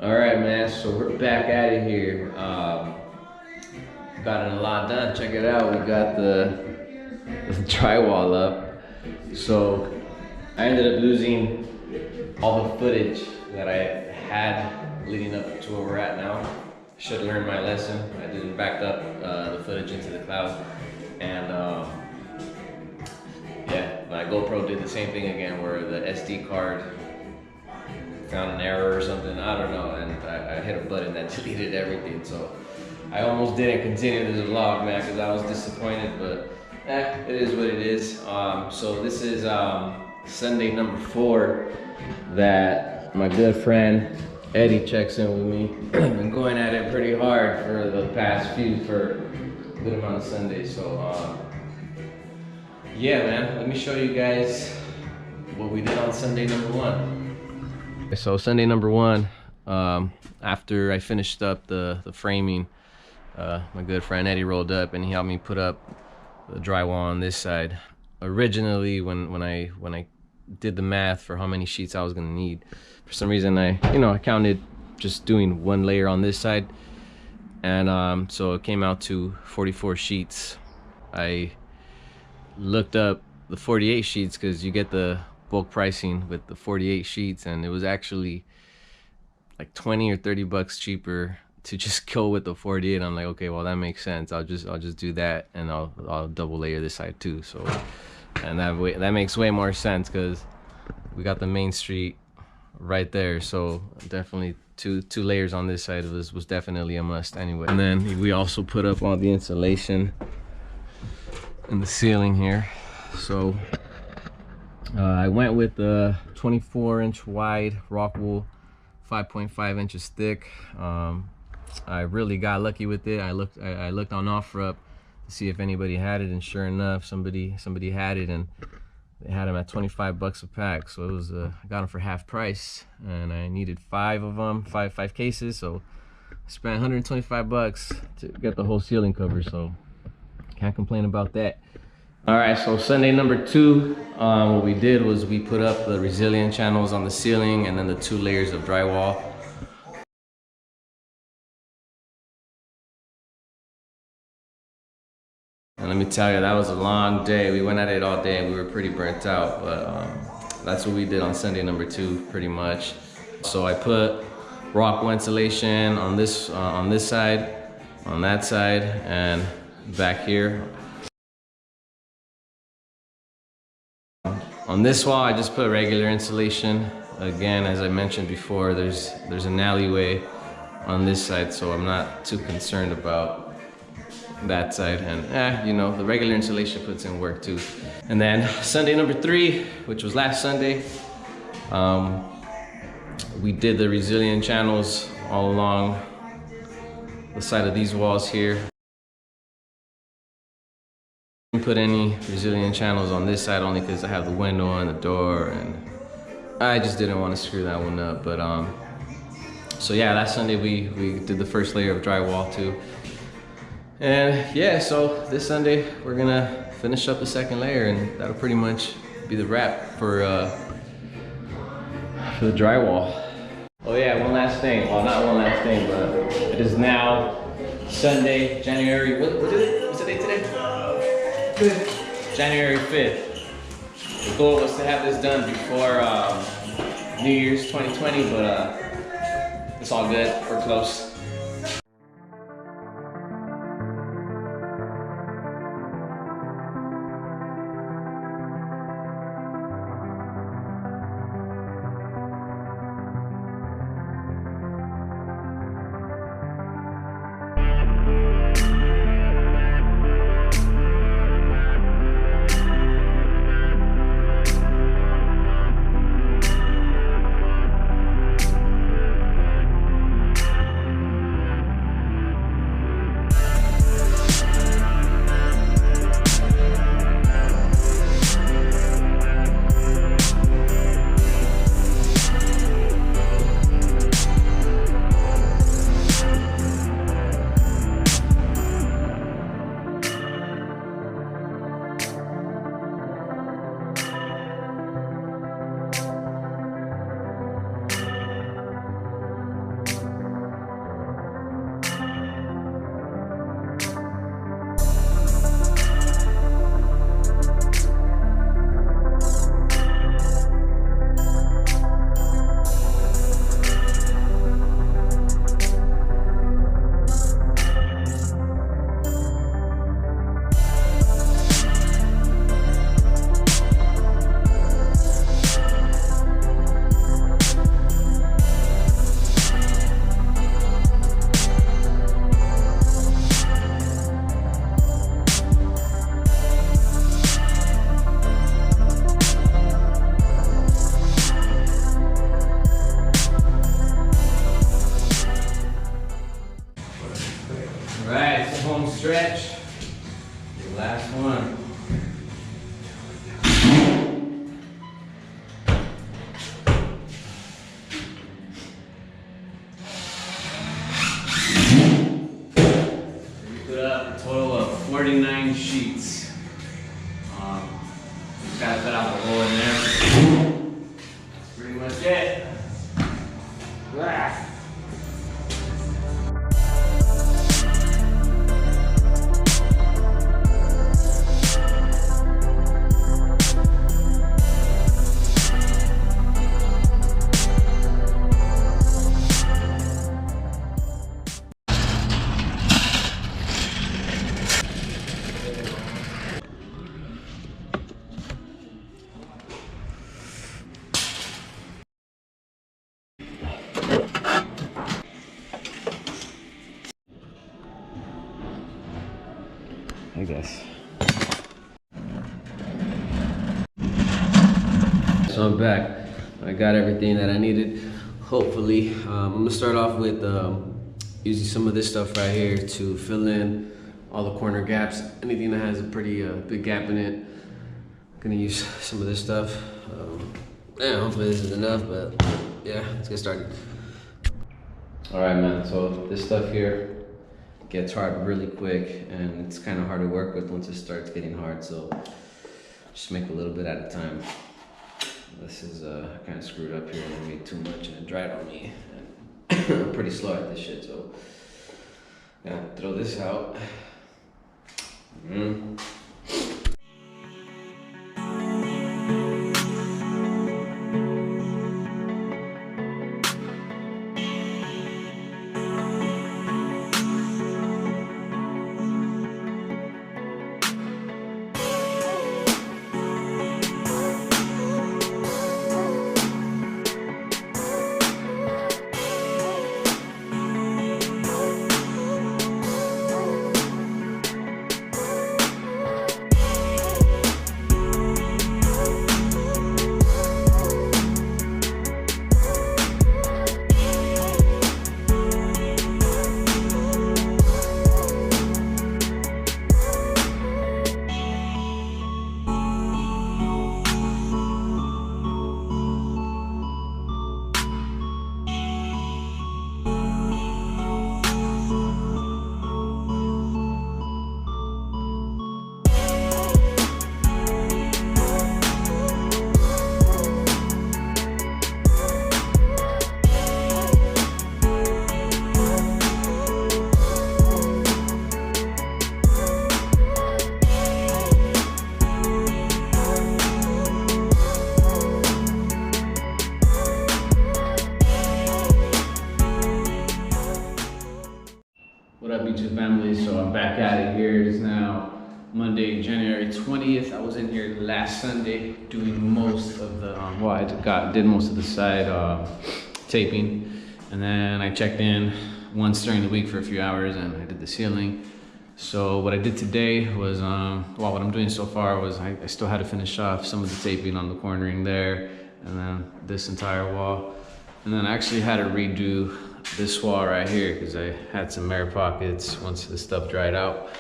All right, man. So we're back at it here. Got a lot done. Check it out. We got the drywall up. So I ended up losing all the footage that I had leading up to where we're at now. Should have learned my lesson. I didn't back up the footage into the cloud, and yeah, my GoPro did the same thing again, where the SD card found an error or something, I don't know, and I hit a button that deleted everything. So I almost didn't continue this vlog, man, because I was disappointed, but it is what it is. So this is Sunday number 4 that my good friend Eddie checks in with me. I've been going at it pretty hard for the past for a good amount of Sundays. So yeah, man, let me show you guys what we did on Sunday number 1. So Sunday number 1, after I finished up the framing, my good friend Eddie rolled up and he helped me put up the drywall on this side. Originally, when I did the math for how many sheets I was gonna need, for some reason I counted just doing 1 layer on this side, and so it came out to 44 sheets. I looked up the 48 sheets because you get the bulk pricing with the 48 sheets, and it was actually like 20 or 30 bucks cheaper to just go with the 48. I'm like, okay, well, that makes sense. I'll just do that, and I'll double layer this side too. So, and that makes way more sense because we got the main street right there. So definitely two layers on this side of this was definitely a must anyway. And then we also put up all the insulation in the ceiling here. So I went with the 24-inch wide rock wool, 5.5 inches thick. I really got lucky with it. I looked on OfferUp to see if anybody had it, and sure enough, somebody had it, and they had them at 25 bucks a pack. So it was I got them for half price, and I needed 5 of them, five cases. So I spent 125 bucks to get the whole ceiling cover. So can't complain about that. All right, so Sunday number 2, what we did was we put up the resilient channels on the ceiling and then the 2 layers of drywall. And let me tell you, that was a long day. We went at it all day and we were pretty burnt out, but that's what we did on Sunday number 2, pretty much. So I put rock wool insulation on this side, on that side, and back here. On this wall, I just put regular insulation. Again, as I mentioned before, there's an alleyway on this side, so I'm not too concerned about that side. And the regular insulation puts in work too. And then Sunday number 3, which was last Sunday, we did the resilient channels all along the side of these walls here. Didn't put any resilient channels on this side only because I have the window and the door, and I just didn't want to screw that one up. But so yeah, last Sunday we did the first layer of drywall too, and yeah, so this Sunday we're gonna finish up the second layer, and that'll pretty much be the wrap for the drywall. Oh yeah, one last thing. Well, not one last thing, but it is now Sunday, January. What's the date today? January 5th. The goal was to have this done before New Year's 2020, but it's all good. We're close. stretch. The last one. We put up a total of 49 sheets. Just gotta cut out the hole in there. That's pretty much it. Ah. I guess. So I'm back. I got everything that I needed, hopefully. I'm gonna start off with using some of this stuff right here to fill in all the corner gaps. Anything that has a pretty big gap in it. I'm gonna use some of this stuff. Yeah, hopefully this is enough, but yeah, let's get started. All right, man, so this stuff here gets hard really quick, and it's kind of hard to work with once it starts getting hard, so just make a little bit at a time. This is kind of screwed up here. I made too much and it dried on me. And I'm pretty slow at this shit, so I'm gonna throw this out. What up, YouTube family? So I'm back at it here. It is now Monday, January 20th. I was in here last Sunday doing most of the, I did most of the side taping. And then I checked in once during the week for a few hours and I did the ceiling. So what I did today was, what I'm doing so far was I still had to finish off some of the taping on the cornering there and then this entire wall. And then I actually had to redo this wall right here because I had some air pockets once the stuff dried out.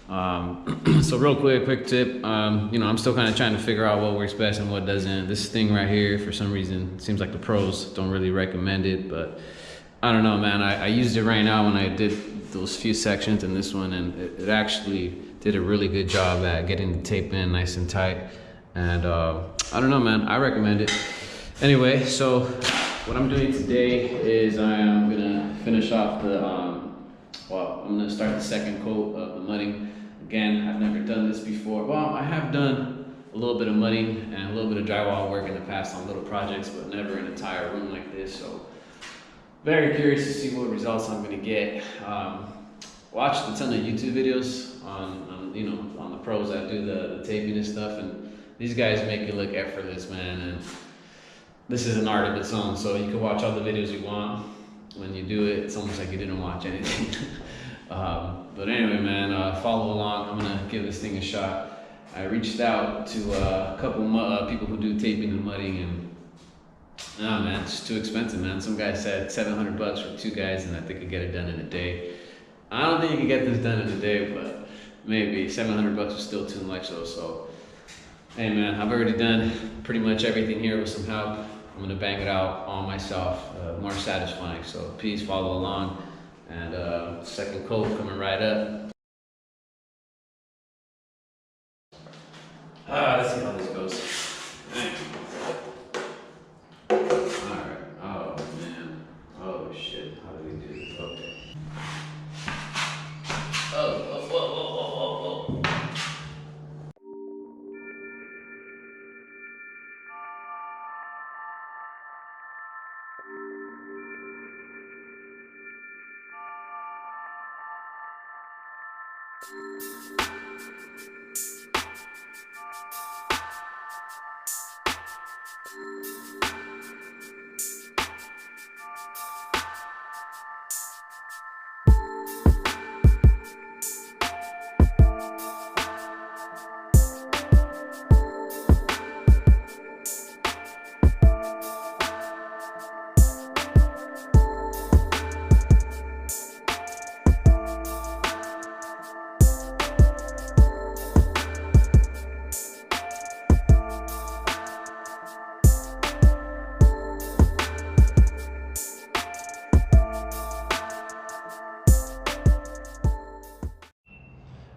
So real quick tip, you know, I'm still kind of trying to figure out what works best and what doesn't. This thing right here, for some reason, it seems like the pros don't really recommend it, but I don't know, man. I used it right now when I did those few sections in this one, and it actually did a really good job at getting the tape in nice and tight. And I don't know, man, I recommend it. Anyway, so what I'm doing today is I am gonna finish off the, I'm gonna start the second coat of the mudding. Again, I've never done this before. Well, I have done a little bit of mudding and a little bit of drywall work in the past on little projects, but never an entire room like this. So very curious to see what results I'm gonna get. Watched a ton of YouTube videos on you know, on the pros that do the taping and stuff, and these guys make it look effortless, man. And this is an art of its own, so you can watch all the videos you want. When you do it, it's almost like you didn't watch anything. But anyway, man, follow along. I'm gonna give this thing a shot. I reached out to a couple people who do taping and mudding, and nah, man, it's just too expensive, man. Some guy said $700 for 2 guys, and I think I could get it done in a day. I don't think you can get this done in a day, but maybe $700 is still too much though. So, hey man, I've already done pretty much everything here with some help. I'm gonna bang it out all myself, more satisfying. So please follow along, and second coat coming right up. Let's see how this goes. Alright, oh man, oh shit, how do we do this? Okay. Oh, whoa, whoa, whoa, whoa, whoa, whoa.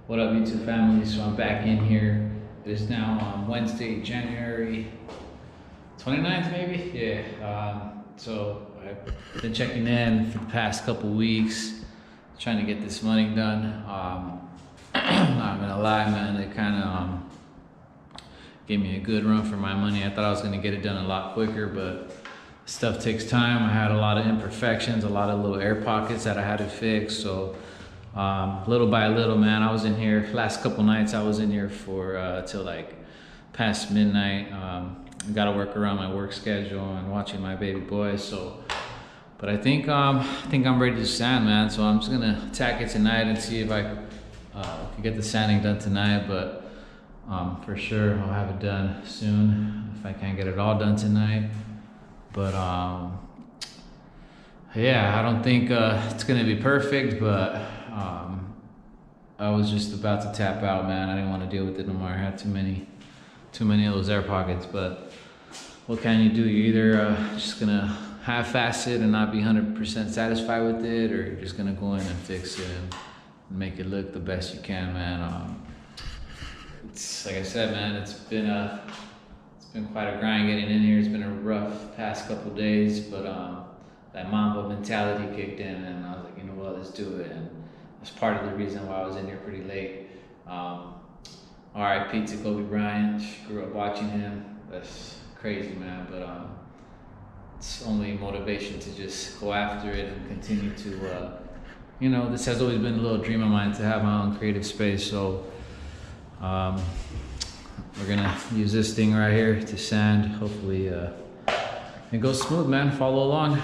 What up, YouTube family? So I'm back in here. It is now on Wednesday, January 29th, maybe? Yeah. So I've been checking in for the past couple weeks, trying to get this money done. Not gonna lie, man, it kind of gave me a good run for my money. I thought I was gonna get it done a lot quicker, but stuff takes time. I had a lot of imperfections, a lot of little air pockets that I had to fix. So little by little, man, I was in here last couple nights. I was in here for till like past midnight. I got to work around my work schedule and watching my baby boy. So, but I think I'm ready to sand, man. So I'm just gonna attack it tonight and see if I can get the sanding done tonight. But for sure, I'll have it done soon if I can't get it all done tonight. But yeah, I don't think it's gonna be perfect, but I was just about to tap out, man. I didn't want to deal with it no more. I had too many of those air pockets. But what can you do? You're either just gonna half-ass it and not be 100% satisfied with it, or you're just gonna go in and fix it and make it look the best you can, man. It's like I said, man. It's been quite a grind getting in here. It's been a rough past couple days, but that Mamba mentality kicked in, and I was like, you know what, let's do it. And that's part of the reason why I was in here pretty late. R.I.P. to Kobe Bryant. Grew up watching him. That's crazy, man. But it's only motivation to just go after it and continue to, you know, this has always been a little dream of mine to have my own creative space. So we're gonna use this thing right here to sand. Hopefully it goes smooth, man. Follow along.